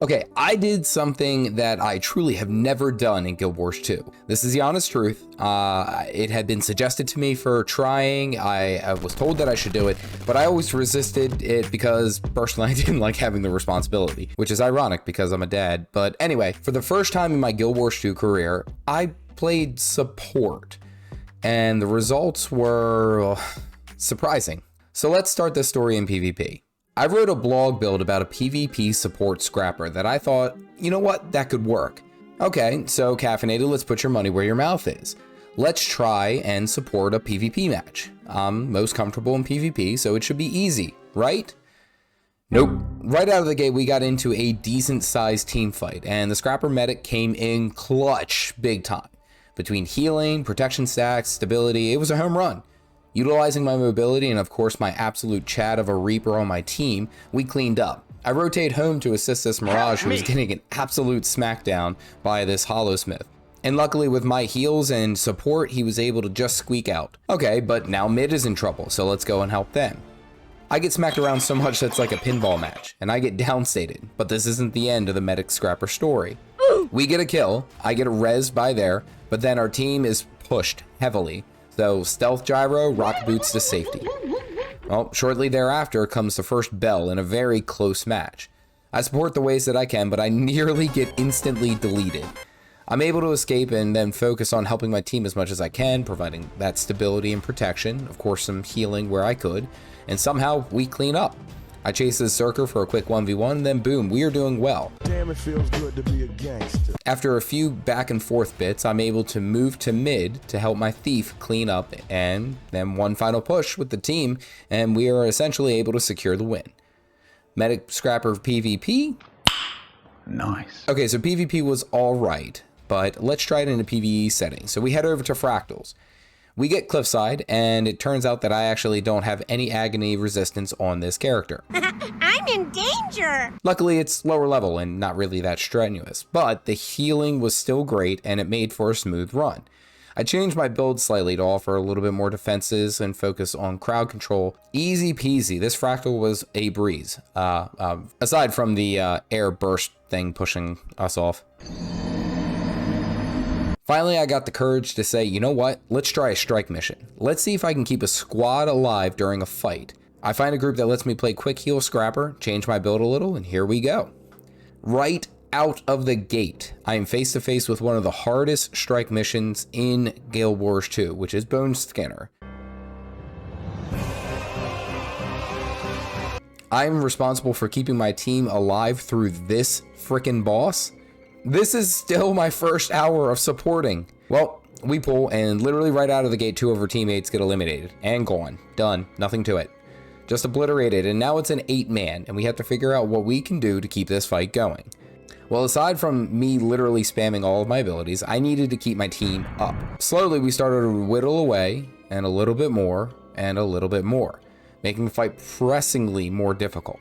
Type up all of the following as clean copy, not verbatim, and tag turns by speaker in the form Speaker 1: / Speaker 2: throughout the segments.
Speaker 1: Okay, I did something that I truly have never done in Guild Wars 2. This is the honest truth. It had been suggested to me for trying. I was told that I should do it, but I always resisted it because personally I didn't like having the responsibility, which is ironic because I'm a dad. But anyway, for the first time in my Guild Wars 2 career, I played support, and the results were surprising. So let's start this story in PvP. I wrote a blog build about a PvP support scrapper that I thought, you know what, that could work. Okay, so Caffeinated, let's put your money where your mouth is. Let's try and support a PvP match. I'm most comfortable in PvP, so it should be easy, right? Nope. Right out of the gate, we got into a decent sized team fight, and the scrapper medic came in clutch big time. Between healing, protection stacks, stability, it was a home run. Utilizing my mobility and of course my absolute chat of a Reaper on my team, we cleaned up. I rotate home to assist this Mirage who was getting an absolute smackdown by this Hollowsmith. And luckily with my heals and support, he was able to just squeak out. Okay, but now mid is in trouble, so let's go and help them. I get smacked around so much that's like a pinball match, and I get downstated, but this isn't the end of the medic scrapper story. We get a kill, I get a res by there, but then our team is pushed heavily. So stealth gyro, rock boots to safety. Well, shortly thereafter comes the first bell in a very close match. I support the ways that I can, but I nearly get instantly deleted. I'm able to escape and then focus on helping my team as much as I can, providing that stability and protection, of course some healing where I could, and somehow we clean up. I chase this Zerker for a quick 1v1, and then boom, we are doing well.
Speaker 2: Damn, it feels good to be a gangster.
Speaker 1: After a few back and forth bits, I'm able to move to mid to help my thief clean up, and then one final push with the team, and we are essentially able to secure the win. Medic scrapper PvP?
Speaker 3: Nice.
Speaker 1: Okay, so PvP was alright, but let's try it in a PvE setting. So we head over to Fractals. We get Cliffside, and it turns out that I actually don't have any agony resistance on this character.
Speaker 4: I'm in danger!
Speaker 1: Luckily, it's lower level and not really that strenuous, but the healing was still great and it made for a smooth run. I changed my build slightly to offer a little bit more defenses and focus on crowd control. Easy peasy, this Fractal was a breeze, aside from the air burst thing pushing us off. Finally, I got the courage to say, you know what, let's try a strike mission. Let's see if I can keep a squad alive during a fight. I find a group that lets me play quick heal scrapper, change my build a little, and here we go. Right out of the gate, I am face to face with one of the hardest strike missions in Guild Wars 2, which is Bone Skinner. I am responsible for keeping my team alive through this frickin' boss. This is still my first hour of supporting. Well, we pull, and literally right out of the gate, 2 of our teammates get eliminated and gone. Done. Nothing to it. Just obliterated, and now it's an 8-man, and we have to figure out what we can do to keep this fight going. Well, aside from me literally spamming all of my abilities, I needed to keep my team up. Slowly, we started to whittle away, and a little bit more, and a little bit more, making the fight pressingly more difficult.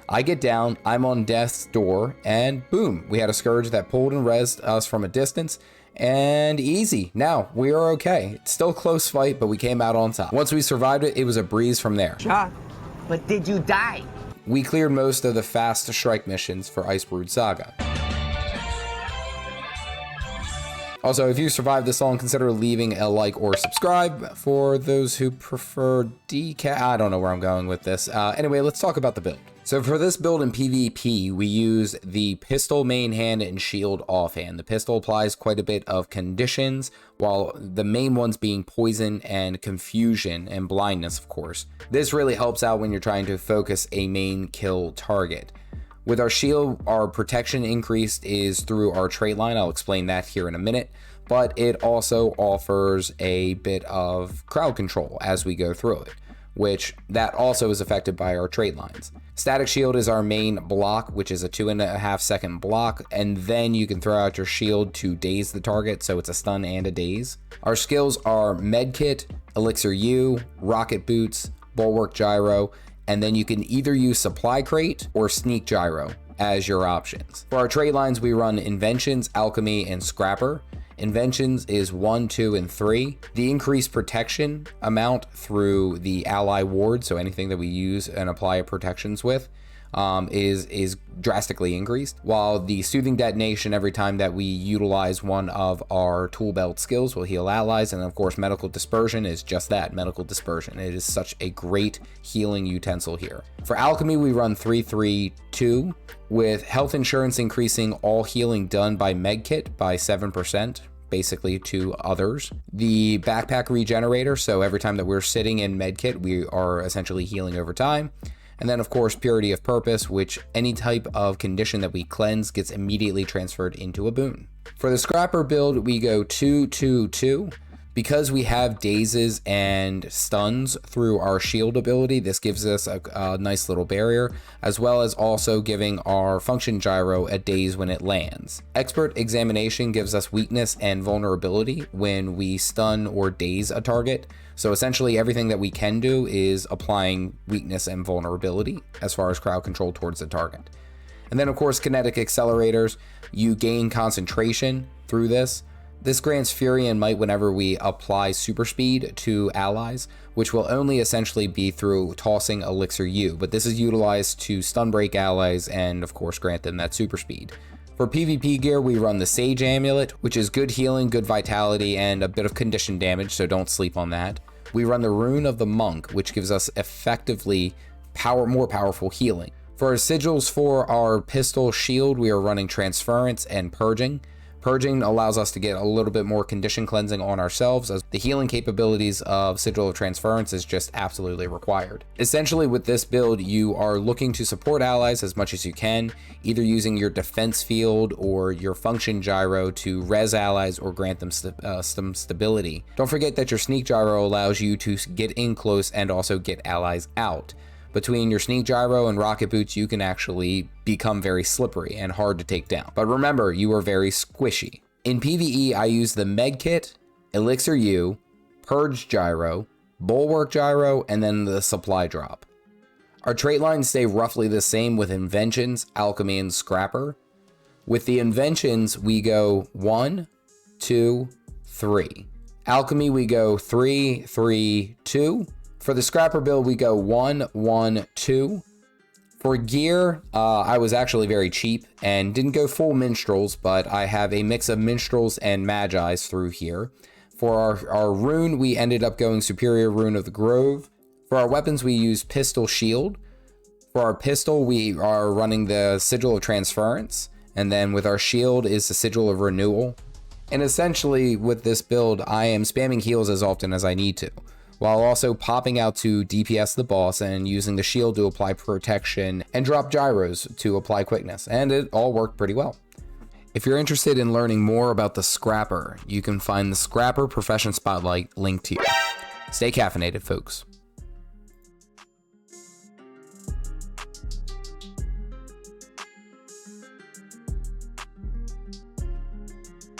Speaker 1: I get down, I'm on death's door, and boom, we had a Scourge that pulled and rezzed us from a distance, and easy. Now, we are okay. It's still a close fight, but we came out on top. Once we survived it, it was a breeze from there.
Speaker 5: Shock, but did you die?
Speaker 1: We cleared most of the fast strike missions for Icebrood Saga. Also, if you survived this long, consider leaving a like or subscribe. For those who prefer I don't know where I'm going with this. Anyway, let's talk about the build. So for this build in PvP, we use the pistol main hand and shield offhand. The pistol applies quite a bit of conditions, while the main ones being poison and confusion and blindness, of course. This really helps out when you're trying to focus a main kill target. With our shield, our protection increased is through our trait line. I'll explain that here in a minute, but it also offers a bit of crowd control as we go through it, which that also is affected by our trait lines. Static shield is our main block, which is a 2.5 second block, and then you can throw out your shield to daze the target, so it's a stun and a daze. Our skills are Medkit, Elixir U, Rocket Boots, Bulwark Gyro, and then you can either use Supply Crate or Sneak Gyro as your options. For our trait lines, we run Inventions, Alchemy, and Scrapper. Inventions is 1, 2, and 3. The increased protection amount through the ally ward, so anything that we use and apply protections with. is drastically increased, while the Soothing Detonation, every time that we utilize one of our tool belt skills, will heal allies. And of course, Medical Dispersion is just that, Medical Dispersion. It is such a great healing utensil here. For Alchemy, we run 3-3-2, with health insurance increasing all healing done by Medkit by 7%. Basically to others. The backpack regenerator, so every time that we're sitting in medkit, we are essentially healing over time. And then of course, purity of purpose, which any type of condition that we cleanse gets immediately transferred into a boon. For the scrapper build, we go 2-2-2. Because we have dazes and stuns through our shield ability, this gives us a nice little barrier, as well as also giving our function gyro a daze when it lands. Expert examination gives us weakness and vulnerability when we stun or daze a target. So essentially everything that we can do is applying weakness and vulnerability as far as crowd control towards the target. And then of course, kinetic accelerators, you gain concentration through this. This grants Fury and Might whenever we apply super speed to allies, which will only essentially be through tossing Elixir U, but this is utilized to stun break allies and of course grant them that super speed. For PvP gear, we run the Sage Amulet, which is good healing, good vitality, and a bit of condition damage, so don't sleep on that. We run the Rune of the Monk, which gives us effectively more powerful healing. For our sigils for our pistol shield, we are running Transference and Purging. Purging allows us to get a little bit more condition cleansing on ourselves, as the healing capabilities of Sigil of Transference is just absolutely required. Essentially with this build, you are looking to support allies as much as you can, either using your defense field or your function gyro to res allies or grant them some stability. Don't forget that your sneak gyro allows you to get in close and also get allies out. Between your sneak gyro and rocket boots, you can actually become very slippery and hard to take down. But remember, you are very squishy. In PvE, I use the Medkit, Elixir U, Purge gyro, Bulwark gyro, and then the supply drop. Our trait lines stay roughly the same with Inventions, Alchemy, and Scrapper. With the Inventions, we go 1, 2, 3. Alchemy, we go 3, 3, 2. For the Scrapper build, we go 1, 1, 2. For gear, I was actually very cheap and didn't go full minstrels, but I have a mix of minstrels and magis through here. For our rune, we ended up going Superior Rune of the Grove. For our weapons, we use Pistol Shield. For our pistol, we are running the Sigil of Transference. And then with our shield is the Sigil of Renewal. And essentially with this build, I am spamming heals as often as I need to, while also popping out to DPS the boss and using the shield to apply protection and drop gyros to apply quickness, and it all worked pretty well. If you're interested in learning more about the Scrapper, you can find the Scrapper Profession Spotlight linked here. Stay caffeinated, folks.